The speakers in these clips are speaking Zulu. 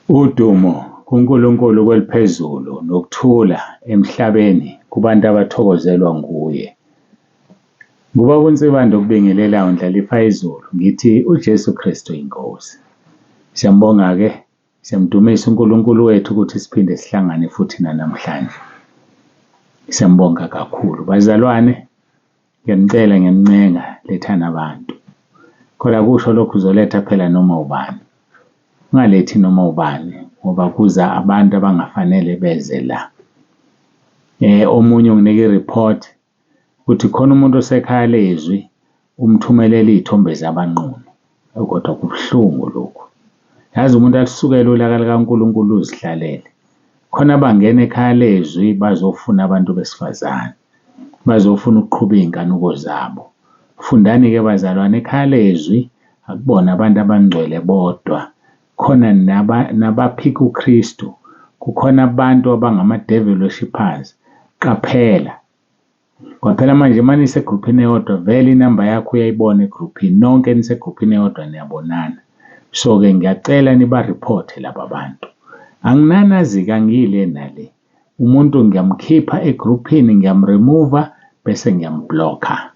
Udumo kuNkulunkulu kweliphezulu nokuthula emhlabeni kubantu abathokozelwa nguye. Ngubaba uNsibanda okubingelelayo ndlalifa izulu ngithi uJesu Kristu inkosi. Siyambonga-ke, siyamdumisa uNkulunkulu wethu ukuthi siphinde sihlangane futhi namhlanje. Siyambonga kakhulu. Bazalwane, ngiyanicela ngiyanincenga lethani abantu. Khona kusho lokhu uzoletha phela noma ubani. Ungalethi noma ubani ngoba kuza abantu abangafanele beze la. Omunye unginika i-report ukuthi khona umuntu osekhaya lezwi umthumelela iy'thombe zabanqunu. Kodwa kubuhlungu lokhu. Yazi umuntu alusukele ulaka likaNkulunkulu uzihlalele. Khona abangena ekhaya lezwi bazofuna abantu besifazane. Bazofuna ukuqhuba iy'nkanuko zabo. Fundani-ke bazalwane, ekhaya lezwi akubona abantu abangcwele bodwa. Khona nabaphika uKristu. Kukhona abantu abangama-devil worshippers. Qaphela. Kwaphela manje uma nisegruphini eyodwa vele inamba yakho uyayibona egruphini. Nonke nisegruphini eyodwa niyabonana. So-ke ngiyacela niba-report laba bantu. Anginanazi-ke angiyile nale. Umuntu ngiyamkhipha egruphini, ngiyamremover bese ngiyamblokha.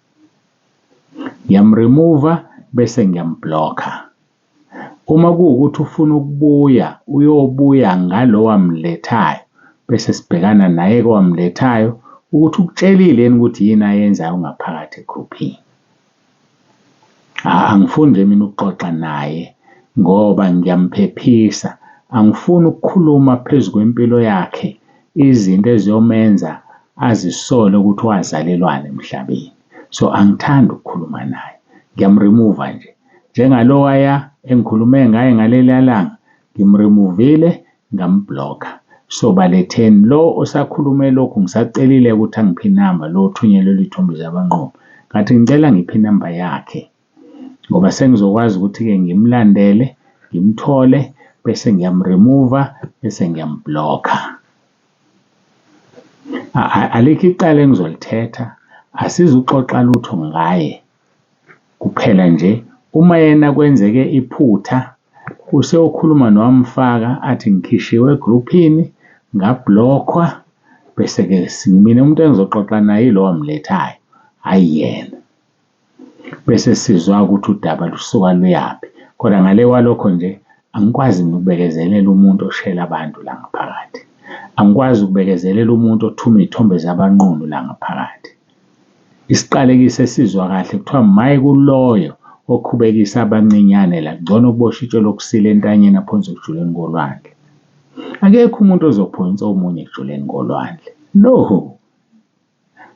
Ngiyamremover bese ngiyamblokha. Uma kuwukuthi ufuna ukubuya, uyobuya ngalo wamlethayo bese sibhekana naye kowamlethayo ukuthi ukutshelile yini ukuthi yini ayenzayo ngaphakathi egruphini. Angifuni nje mina ukuxoxa naye ngoba ngiyamphephisa. Angifuni ukukhuluma phezu kwempilo yakhe izinto eziyomenza azisole ukuthi wazalelwane emhlabeni. So angithandi ukukhuluma naye. Ngiyamremover nje. Njengalowaya engikhulume ngaye ngaleliya langa, ngimremuvile ngamblokha. So baletheni lo osakhulume lokhu, ngisacelile ukuthi angiphe inamba lo othunyelelwe iy'thombe zabanqunu. Ngathi ngicela ngiphe inamba yakhe ngoba sengizokwazi ukuthi-ke ngimlandele, ngimthole bese ngiyamremover bese ngiyamblokha. Alikho icala engizolithetha, asizuxoxa lutho ngaye. Kuphela nje uma yena kwenzeke iphutha useyokhuluma nowamfaka athi ngikhishiwe egruphini, ngablokhwa, bese-ke mina umuntu engizoxoxa naye yilo owamlethayo, hhayi yena. Bese sizwa ukuthi udaba lusuka luyaphi. Kodwa ngale kwalokho nje angikwazi nokubekezelela umuntu oshela abantu la ngaphakathi. Angikwazi ukubekezelela umuntu othuma iy'thombe zabanqunu la ngaphakathi. Isiqalekiso esizwa kahle kuthiwa maye kuloyo oqhubekisa abancinyane la, kugcona ukuboshwa itshe lokusila entanyeni aphonse ekujuleni kolwandle. Akekho umuntu ozophonsa omunye ekujuleni kolwandle. No.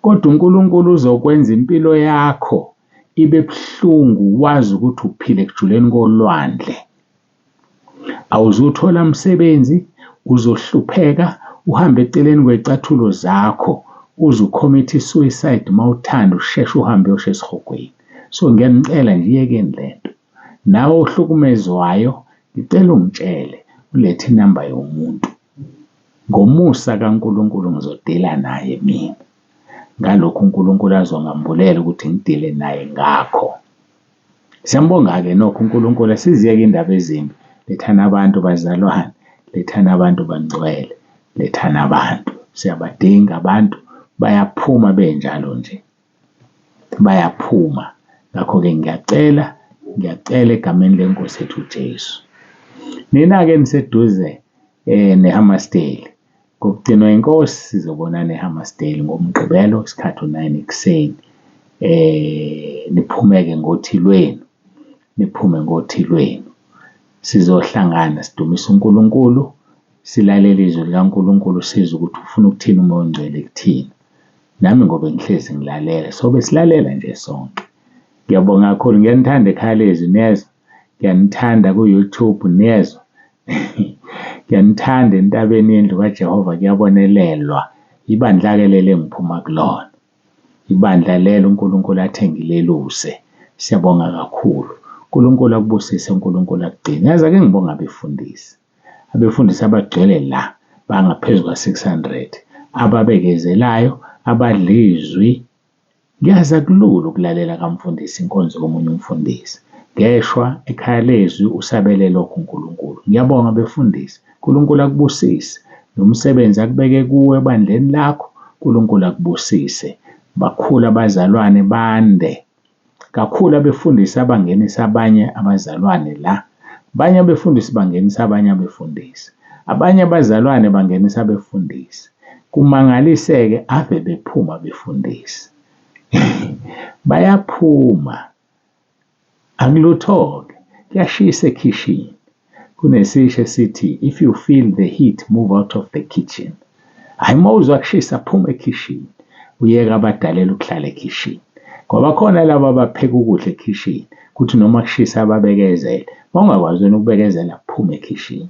Kodwa uNkulunkulu uzokwenza impilo yakho ibe buhlungu wazi ukuthi uphila ekujuleni kolwandle. Awuzuthola umsebenzi, uzohlupheka, uhambe eceleni kwey'cathulo zakho, uze ukhomithe i-suicide mawuthanda usheshe uhambe uyosha esihogweni. So ngiyanicela nje iyekeni lento. Nawe ohlukumezwayo ngicela ungitshele, ulethe inamba yomuntu. Ngomusa kaNkulunkulu ngizodila naye mina. Ngalokhu uNkulunkulu azongambulela ukuthi ngidile naye ngakho. Siyambonga-ke nokho uNkulunkulu, asiziyeke indaba ezimbi. Lethani abantu bazalwane, lethani abantu bangcwele, lethani abantu. Siyabadinga abantu, bayaphuma benjalo nje. Bayaphuma. Ngakho-ke ngiyacela egameni lenkosi yethu uJesu. Nina-ke niseduze neHammersdale. Ngokugcinwa inkosi sizobonana eHammersdale ngoMgqibelo isikhathi 9 ekuseni. Niphume-ke ngothilweni. Niphume ngothilweni. Sizohlangana sidumise uNkulunkulu, silalele izwi likaNkulunkulu, sizwe ukuthi ufuna ukuthini umoya ongcwele kuthina. Nami ngobe ngihlezi ngilalela, sobe silalela nje sonke. Ngiyabonga kakhulu, ngiyanithanda ekhaya lezwi niyezwa. Ngiyanithanda ku-YouTube niyezwa. Ngiyanithanda entabeni yendlu kaJehova kuyabonelelwa. Ibandla-ke leli engiphuma kulona. Ibandla lelo uNkulunkulu athe ngileluse. Siyabonga kakhulu. uNkulunkulu akubusise, uNkulunkulu akugcine. Yazi ake ngibonga abefundisi. Abefundisi abagcwele la bangaphezu kwa-600. Ababekezelayo, abadla izwi. Ngiyazi akulula ukulalela kamfundisi inkonzo komunye umfundisi. ngeshwa ekhaya lezwi usabele lokhu uNkulunkulu. Ngiyabonga befundisi. uNkulunkulu akubusise. Nomsebenzi akubeke kuwe ebandleni lakho. uNkulunkulu akubusise. Bakhulu abazalwane bande. Kakhulu abefundisi abangenisa abanye abazalwane la. Abanye abefundisi bangenisa abanye abefundisi. Abanye abazalwane bangenisa abefundisi. Kumangaliseke ave bephuma befundisi. Bayaphuma. Akulutho-ke. Kuyashisa ekhishini. Kunesisho esithi, if you feel the heat, move out of the kitchen. Hayi mawuzwa kushisa phuma ekhishini. Uyeka abadalela ukuhlala ekhishini. Ngoba khona laba abapheka ukudla ekhishini. Kuthi noma kushisa ababekezele. Mawungakwazi wena ukubekezela phuma ekhishini.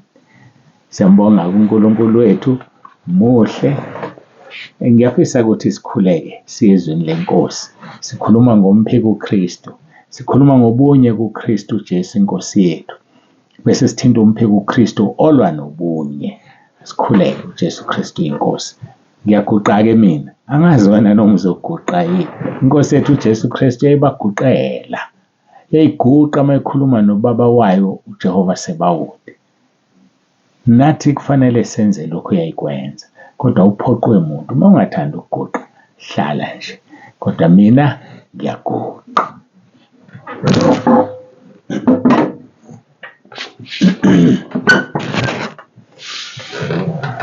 Siyambonga uNkulunkulu wethu muhle. Ngiyafisa ukuthi sikhuleke siyezweni lenkosi. Sikhuluma ngomphiko uKristu. Sikhuluma ngobunye kuKristu Jesu inkosi yethu. Bese sithinta umphiko uKristu olwa nobunye. Sikhuleke uJesu Kristu inkosi. Ngiyaguqa-ke mina. Angazi wena noma uzoguqa yini. Inkosi yethu uJesu Kristu yayibaguqela. Yayiguqa mayikhuluma nobaba wayo uJehova Sebawuthi. Nathi kufanele senze lokho yayikwenza. Kodwa uphoqwe umuntu. Uma ungathanda ukuguqa, hlala nje. Kodwa mina ngiyaguqa.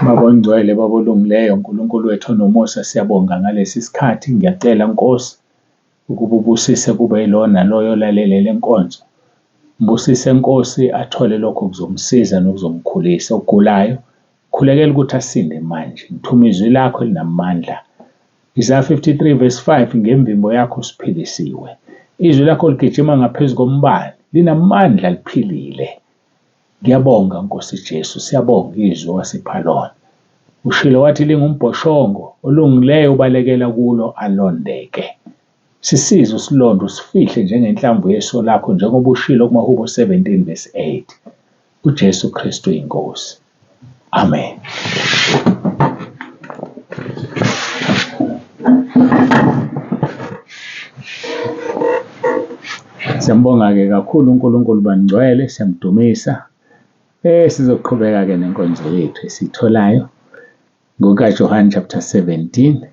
Babongcwele babolungileyo, uNkulunkulu wethu onomusa, siyabonga ngalesi sikhathi. Ngiyacela Nkosi ukuba ubusise kube yilona loyo olalele le nkonzo. Mbusise Nkosi athole lokho kuzomsiza nokuzomkhulisa. Ogulayo khulekela ukuthi asinde manje. Ngithuma izwi lakho elinamandla. Isaya 53 verse 5, ngemvimbo yakho usiphilisiwe. Izwi lakho ligijima ngaphezu kombani, linamandla liphilile. Ngiyabonga Nkosi Jesu, siyabonga izwi wasipha lona. Ushilo wathi lingumbhoshongo olungileyo ubalekela kulo alondeke. Sisize usilondo usifihle njengenhlamvu yeso lakho njengoba ushilo kumaHubo 17 verse 8. uJesu Kristu inkosi. Amen. Siyambonga-ke kakhulu uNkulunkulu bangcwele, siyamdumisa. Sizoqhubeka-ke nenkonzo yethu esitholayo ngokaJohane chapter 17.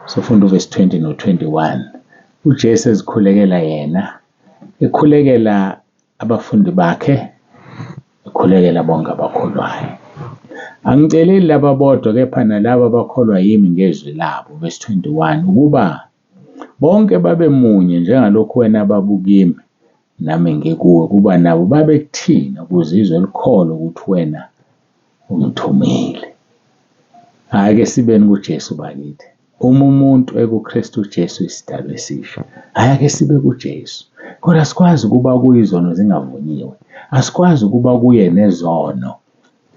Sofunda uverse 20 no-21. uJesu ezikhulekela yena, ekhulekela abafundi bakhe, ekhulekela bonke abakholwayo. Angiceleli laba bodwa kepha nalabo abakholwa yimi ngezwi labo, verse 21, ukuba bonke babe munye njengalokhu wena babukimi nami ngikuwe, kuba nabo babe kuthina ukuze izwe likholwe ukuthi wena ungithumile. Ake sibeni kuJesu bakithi. Uma umuntu ekuKristu Jesu isidalwa esisha. Ake sibe kuJesu. Kodwa asikwazi ukuba kuyizono zingavunyiwe. Asikwazi ukuba kuye nezono.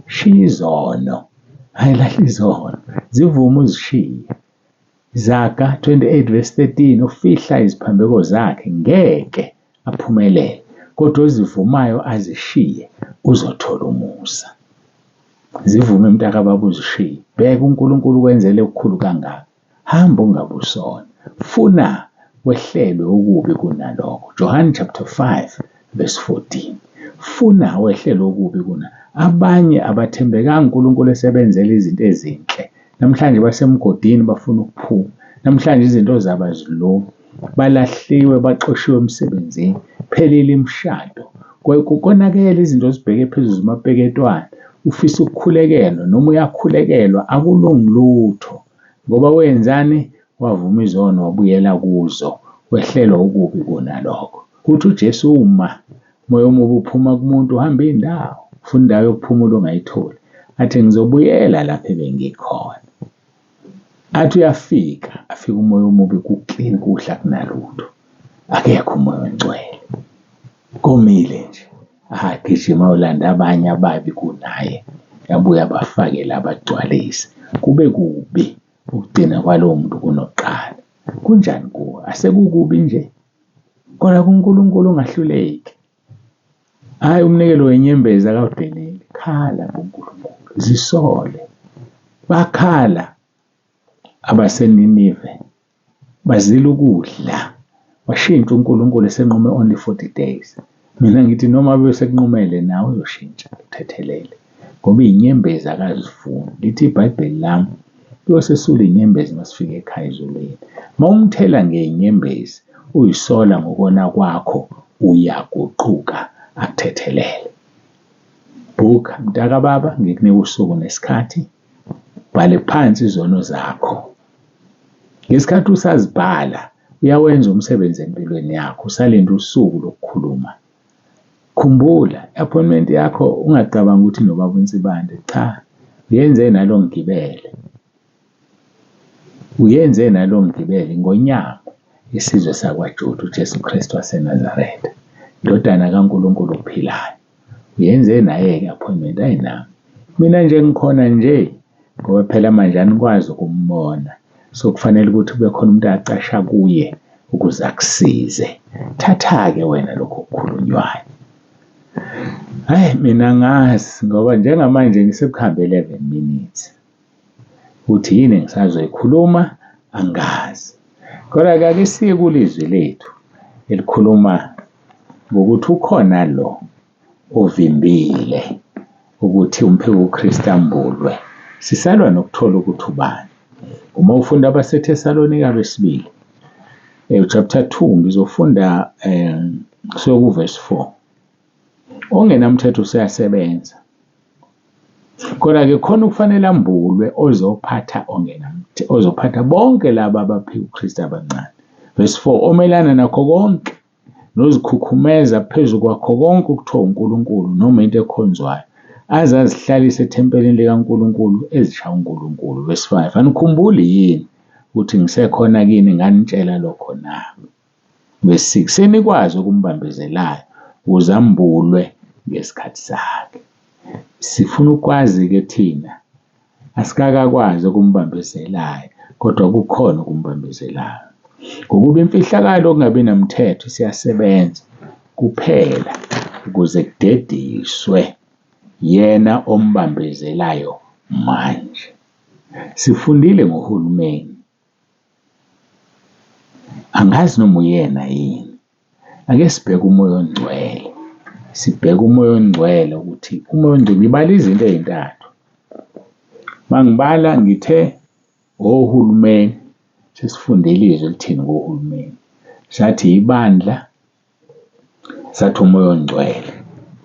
Shiya izono. Ayilahla izono. Zivume uzishiye. Zaga 28 verse 13, ufihla iziphambeko zakhe ngeke aphumelele. Kodwa ozivumayo azishiye uzothola umusa. Zivume mntaka baba uzishiye. Bheka uNkulunkulu kwenzele okukhulu kangaka. Hamba ungabusona. Funa wehlelwe okubi kunalokho. John chapter 5 verse 14. Funa wehlelwe okubi kuna. Abanye abathembekanga uNkulunkulu esebenzele izinto ezinhle. Namhlanje basemgodini bafuna ukuphuma. Namhlanje izinto zabo azilungi. Balahliwe, baxoshiwe emsebenzini. Phelile imishado. Konakele izinto zibheke phezulu zimapeketwane. Ufisa ukukhulekelwa noma uyakhulekelwa akulungi lutho. Ngoba wenzani? Wavuma izono wabuyela kuzo. Wehlelwa okubi kunalokho. Kuthi uJesu uma moya omubi uphuma kumuntu uhamba indawo. Ufuna indawo yokuphumula ongayitholi. Athi ngizobuyela lapha ebengikhona. Athi uyafika, afika umoya omubi kuklini kuhla kunalutho. Akekho umoya ongcwele. Komile nje. Agijima ulanda abanye ababi kunaye. Yabuya abafake labagcwalise. Kube kubi ukugcina kwalowo muntu kunoqala. Kunjani kuwe? Asekukubi nje. Kodwa kuNkulunkulu ungahluleki. Hayi umnikelo wenyembezi akawudeleli. Khala kuNkulunkulu. Zisole. Bakhala abaseNinive. Bazila ukudla. Washintsha uNkulunkulu esenqume only 40 days. Mina ngithi noma besekunqumele nawe uyoshintsha uthethelele, ngoba iy'nyembezi akazifuni. Lithi iBhayibheli lami kuyosesula inyembezi masifika ekhaya ezulwini. Uma umthela ngey'nyembezi uyisola ngokona kwakho, uyaguquka akuthethelele. Bhuka mntaka baba, ngikunika usuku nesikhathi, bhale phansi izono zakho. Ngesikhathi usazibhala uyawenza umsebenzi empilweni yakho, usalinde usuku lokukhuluma. Khumbula i-appointment yakho ungacabanga ukuthi nobaba uNsibande, cha, uyenze nalo ngigibele. Uyenze nalo ngigibele ngonyamo isizwe sakwaJuda uJesu Kristu waseNazaretha, indodana kaNkulunkulu ophilayo. Uyenze naye-ke i-appointment ayinami. Mina nje ngikhona nje ngoba phela manje anikwazi ukumbona. So kufanele ukuthi kube khona umuntu acasha kuye ukuze akusize. Thatha-ke wena lokho okukhulunywayo. Hhayi, mina ngazi ngoba njengamanje ngisekuhambe 11 minutes. Uthi yini engisazoyikhuluma angazi. Kodwa-ke ake siye kulizwi lethu elikhuluma ngokuthi ukhona lo ovimbile ukuthi umpheki uKristu ambulwe. Sisalwa nokuthola ukuthi ubani. Uma ufunda abaseThesalonika besibili, chapter 2, ngizofunda kusuka kuverse 4. Ongenamthetho useyasebenza. Kodwa-ke khona ukufanele ambulwe ozophatha bonke laba abaphika uKristu abancane. Verse 4, omelana nakho konke nozikhukhumeza phezu kwakho konke ukuthiwa uNkulunkulu noma into ekhonzwayo, azazihlalise ethempelini likaNkulunkulu ezishaya uNkulunkulu. Verse 5, anikhumbuli yini ukuthi ngisekhona kini nganitshela lokho na? Verse 6, senikwazi ukumbambezelayo ukuze ambulwe ngesikhathi sakhe. Sifuna ukwazi-ke thina asikakakwazi ukumbambezelayo, kodwa kukhona ukumbambezelayo. Ngokuba imfihlakalo okungabi namthetho siyasebenza kuphela ukuze kudediswe yena ombambezelayo manje. Sifundile ngohulumeni, angazi noma uyena yini. Ake sibheke umoya ongcwele. Sibheke umoya ongcwele ukuthi umoya ongcwele ngibala izinto ey'ntathu. Mangibala ngithe ohulumeni, sesifundile izwi elithini ngohulumeni. Sathi ibandla, sathi umoya ongcwele.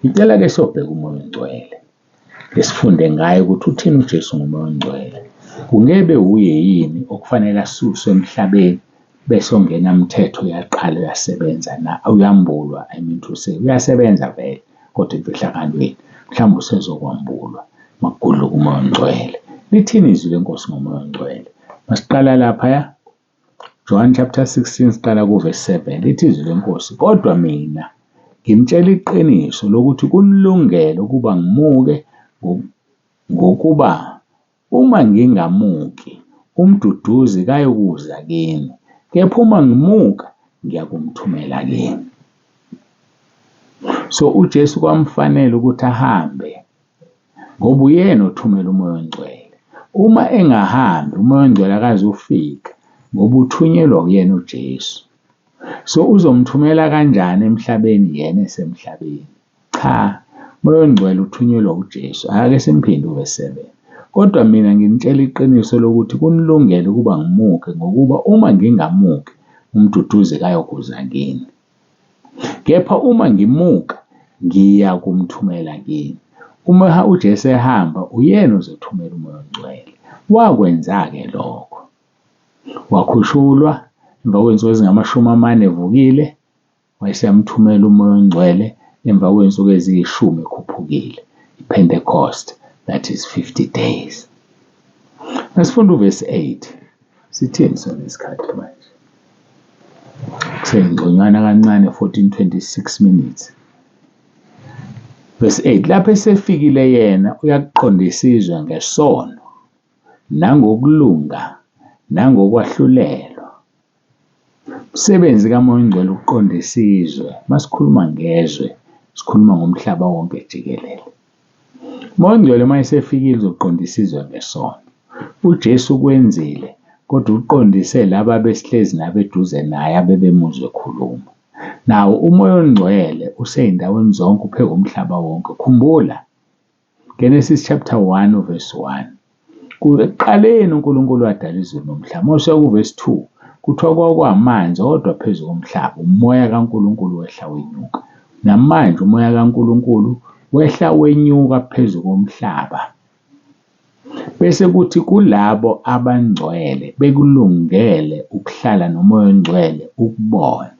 Ngicela-ke sobheka umoya ongcwele. Sifunde ngaye ukuthi uthini uJesu ngomoya ongcwele. Kungebe uye yini okufanele asuswe emhlabeni bese ongenamthetho uyaqala uyasebenza na, uyambulwa, I mean to say uyasebenza vele, kodwa emfihlakalweni mhlawumbe usezokwambulwa makugudluka umoya ongcwele. Lithini izwi lenkosi ngomoya ongcwele? Masiqala laphaya, John chapter 16 siqala kuverse 7. Lithi izwi lenkosi, kodwa mina ngimtshela iqiniso lokuthi kunilungele ukuba ngimuke, ngokuba uma ngingamuki umduduzi kayokuza kini, kepha uma ngimuka ngiyakumthumela kini. So uJesu kwamfanele ukuthi ahambe ngoba uyena othumela umoya ongcwele. Uma engahambi umoya ongcwele akaze ufika ngoba uthunyelwa uyena uJesu. So uzomthumela kanjani emhlabeni yena esemhlabeni? Cha, umoya ongcwele uthunyelwa uJesu. Ake simphinde uverse 7. Kodwa mina nginitshela iqiniso lokuthi kunilungele ukuba ngimuke, ngokuba uma ngingamuki umduduzi kayokuza kini, kepha uma ngimuka ngiya kumthumela kini. Uma uJesu ehamba uyena ozothumela umoya ongcwele. Wakwenza-ke lokho, wakhushulwa emva kwensuku ezingama-40 evukile, wayeseyamthumela umoya ongcwele emva kwensuku eziyishumi ekhuphukile, iPentecost, that is 50 days. Nasifunda uverse 8. Sithini sona isikhathi manje? Kusengconywana kancane 14:26 minutes. Verse 8, lapho esefikile yena uyakuqondisa izwe ngesono nangokulunga nangokwahlulelwa. Umsebenzi kamoya ongcwele ukuqondisa izwe. Masikhuluma ngezwe sikhuluma ngomhlaba wonke jikelele. Umoya ongcwele uma esefikile uzoqondisa izwe ngesono. uJesu kwenzile kodwa uqondise laba besihlezi nabeduze naye abebemuzwe ekhuluma. Nawo umoya ongcwele usey'ndaweni zonke upheka umhlaba wonke. Khumbula Genesis chapter 1 verse 1. Ekuqaleni uNkulunkulu wadala izulu nomhlaba. Mose kuverse 2 kuthiwa kwakuwamanzi odwa phezu komhlaba, umoya kaNkulunkulu wehla wenyuka. Namanje umoya kaNkulunkulu wehla wenyuka phezu komhlaba. Bese kuthi kulabo abangcwele bekulungele ukuhlala nomoya ongcwele ukubona.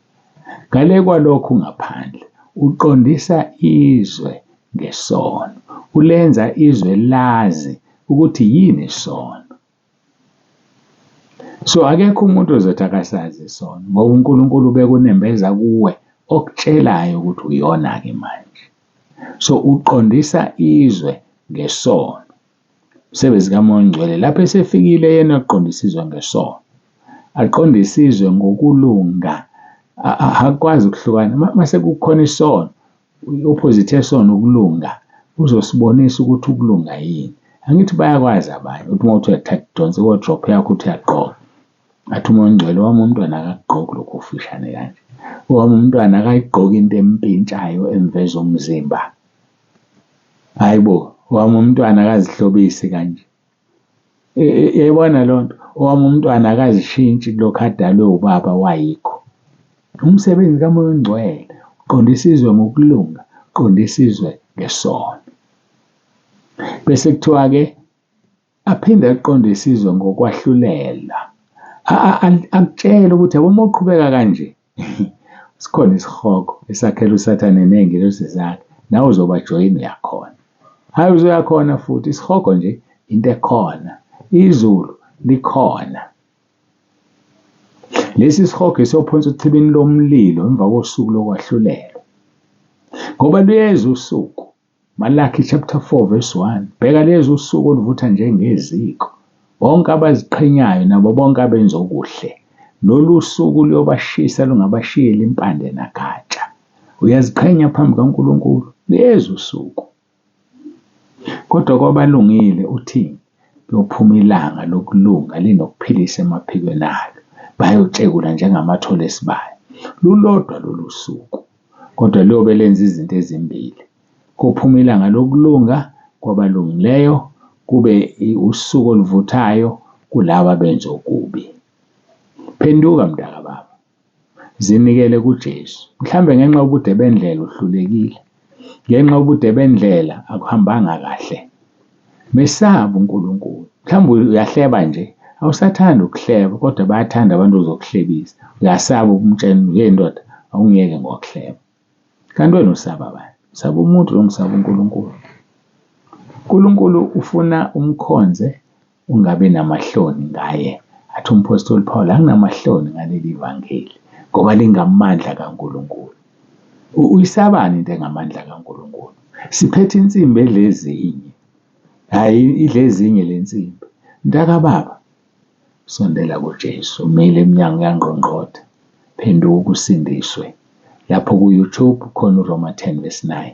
Ngale kwalokhu ngaphandle uqondisa izwe ngesono, ulenza izwe lazi ukuthi yini isono. So akekho umuntu ozothi akasazi isono ngoba uNkulunkulu bekunembeza kuwe okutshelayo ukuthi uyona-ke manje. So uqondisa izwe ngesono. Umsebenzi kamoya ongcwele lapho esefikile yena aqondisa izwe ngesono, aqondisa izwe ngokulunga. Akwazi ukuhlukana mase kukhona isono, i-opposite yesono ukulunga, uzosibonisa ukuthi ukulunga yini. Angithi bayakwazi abanye ukuthi uma uthi uyathatha idonsi i-wardrobe yakho uthi uyagqoka, athi umoya ongcwele wami umntwana akagqoki lokhu okufishane kanje, wami umntwana akayigqoki into empintshayo emveza umzimba, hayibo, wami umntwana akazihlobisi kanje. Yayibona loo nto, owami umntwana akazishintshi lokhu adalwe ubaba wayikho. Umsebenzi kamoya ongcwele uqondisa izwe ngokulunga, uqondisa izwe ngesono. Bese kuthiwa-ke aphinde aqondise izwe ngokwahlulela. Akutshela ukuthi yabo uma uqhubeka kanje sikhona isihogo esakhela usathane ney'ngelosi zakhe, nawe uzobajoyina uyakhona. Hhayi uzoyakhona futhi, isihogo nje into ekhona, izulu likhona. Lesi sihogo esiyophonsa echibini lomlilo emva kosuku lokwahlulela. Ngoba luyeza usuku, Malaki chapter 4 verse 1. Bheka lezi usuku oluvutha njengeziko. Bonke abaziqhenyayo nabo bonke abenza okuhle. Lolu suku luyobashisa lungabashiyeli impande nagatsha. Uyaziqhenya phambi kaNkulunkulu, luyeza usuku. Kodwa kwabalungile uthini? Kuyophuma ilanga lokulunga linokuphilisa emaphikweni alo. Bayotshekula njengamathole esibaya. Lulodwa lolu suku, kodwa luyobe lenza izinto ezimbili. Kuphuma ilanga lokulunga kwabalungileyo, kube usuku oluvuthayo kulabo abenza okubi. Phenduka mntaka baba, zinikele kuJesu. Mhlambe ngenxa yobude bendlela uhlulekile, ngenxa yobude bendlela akuhambanga kahle. Mesaba uNkulunkulu. Mhlawumbe uyahleba nje, awusathanda ukuhleba kodwa bayathanda abantu ozokuhlebisa. Uyasaba ukumtshela ndoda awungiyeke ngokuhleba. Kanti wena usaba bani? Usaba umuntu noma usaba uNkulunkulu? uNkulunkulu ufuna umkhonze ungabi namahloni ngaye. Athi umpostoli Paul anginamahloni ngaleli vangeli ngoba lingamandla kaNkulunkulu. Uyisabani into engamandla kaNkulunkulu? Siphethe insimbi edlezinye, hayi idlezinye le nsimbi. Mntaka baba, sondela kuJesu, umile eminyango yangqongqotha, phenduka usindiswe. Lapho ku-YouTube khona uRoma 10 verse 9.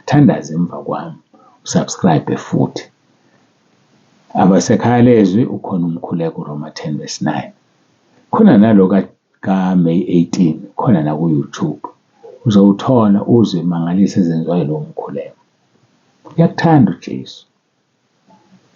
Thandaza emva kwami, usubscribe futhi. Abasekhaya lezwi ukhona umkhuleko uRoma 10 verse 9. Khona nalo ka-May 18, khona na ku-YouTube. Uzowuthola uzwe imangaliso ezenziwayo lowo mkhuleko. Uyakuthanda uJesu.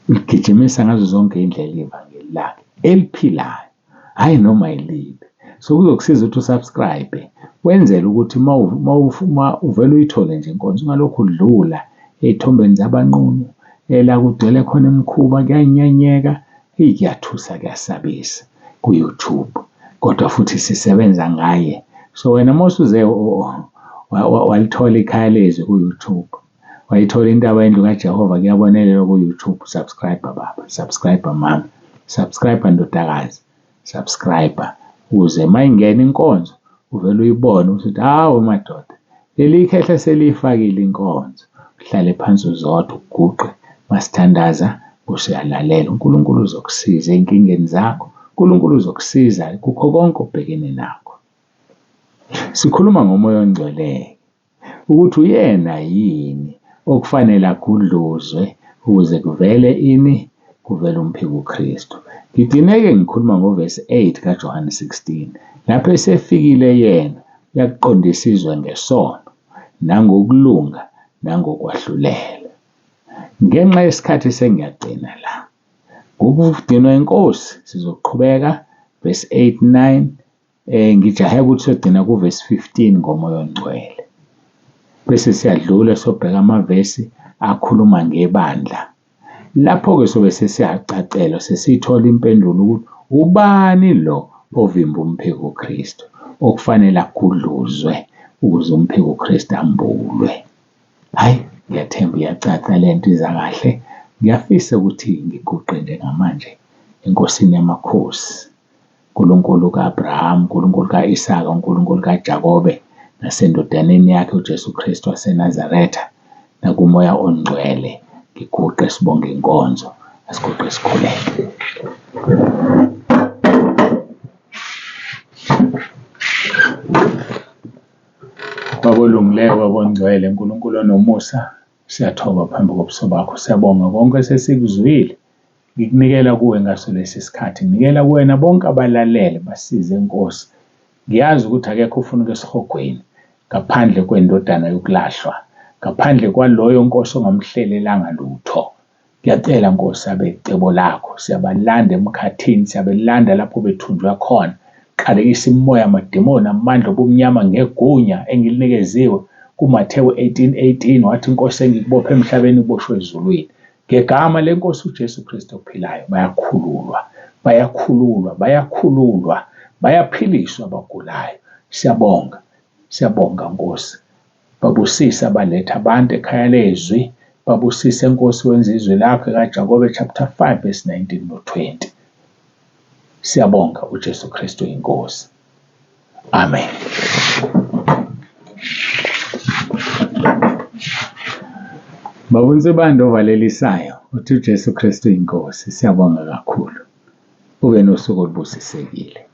Uligijimisa ngazo zonke iy'ndlela ivangeli lakhe eliphilayo, hhayi noma yiliphi. So kuzokusiza ukuthi usubscribe, wenzele ukuthi uma uvele uyithole nje inkonzo ungalokhu udlula ey'thombeni zabanqunu, la kugcwele khona imikhuba, kuyanyenyeka, kuyathusa, kuyasabisa ku-YouTube. Kodwa futhi sisebenza ngaye. So wena uma usuze walithola ikhaya lezwi ku-YouTube, wayithola indaba yendlu kaJehova kuyabonelelwa ku-YouTube, subscribe baba, subscribe mama, subscribe ndodakazi, subscribe ukuze uma ingena inkonzo uvele uyibone ukuthi hawu madoda, leli khehla seliyifakile inkonzo. Uhlale phansi uzodwa uguqe, masithandaza usuyalalela. uNkulunkulu uzokusiza ey'nkingeni zakho, uNkulunkulu uzokusiza kukho konke obhekene nakho. Sikhuluma ngomoya ongcwele ukuthi uyena yini okufanele agudluzwe ukuze kuvele ini? Kuvele umphiko uKristu. Ngigcine-ke ngikhuluma ngoverse 8 kaJohane 16. Lapho esefikile yena yakuqondisa izwe ngesono nangokulunga nangokwahlulela. Ngenxa yesikhathi sengiyagcina la. Ngokudinwa inkosi sizoqhubeka verse 8-9. Ngijahe ukuthi siyogcina kuverse 15 ngomoya ongcwele. Bese siyadlula sobheka amavesi akhuluma ngebandla. Lapho-ke sobe sesiyacacelwa sesithola impendulo ukuthi ubani lo ovimba umpheki uKristu okufanele agudluzwe ukuze umpheki uKristu ambulwe. Hayi, ngiyathemba iyacaca lento iza kahle. Ngiyafisa ukuthi ngiguqe njengamanje enkosini yamakhosi, uNkulunkulu ka-Abraham, uNkulunkulu ka-Isaka, uNkulunkulu kaJakobe, nasendodaneni yakhe uJesu Kristu waseNazaretha, nakumoya ongcwele. Ngiguqe sibonge inkonzo, asiguqe sikhuleke. Babulungileyo, babongcwele, uNkulunkulu onomusa, siyathoba phambi kobuso bakho. Siyabonga konke esesikuzwile. Ngikunikela kuwe ngaso lesi sikhathi. Nginikela kuwena bonke abalalele, basize Nkosi. Ngiyazi ukuthi akekho ufuna esihogweni ngaphandle kwendodana yokulahlwa, ngaphandle kwaloyo Nkosi ongamhlelelanga lutho. Ngiyacela Nkosi abecebo lakho, siyabalanda emkhathini, siyabelanda lapho bethunjwe khona. Qalekisa imimoya amademoni amandla obumnyama ngegunya engilinikeziwe kuMathewu 18:18, wathi inkosi engikubophe emhlabeni iboshwe ezulwini. Ngegama lenkosi uJesu Kristu ophilayo bayakhululwa, bayakhululwa, bayakhululwa, bayaphiliswa abagulayo. Siyabonga, siyabonga Nkosi. Babusisa abaletha abantu ekhaya lezwi, babusise Nkosi wenza izwi lakho kaJakobe chapter 5 verse 19 no-20. Siyabonga uJesu Kristu inkosi. Amen. Babunsibando ovalelisayo, uthi uJesu Kristu inkosi. Siyabonga kakhulu. Ube nosuku olubusisekile.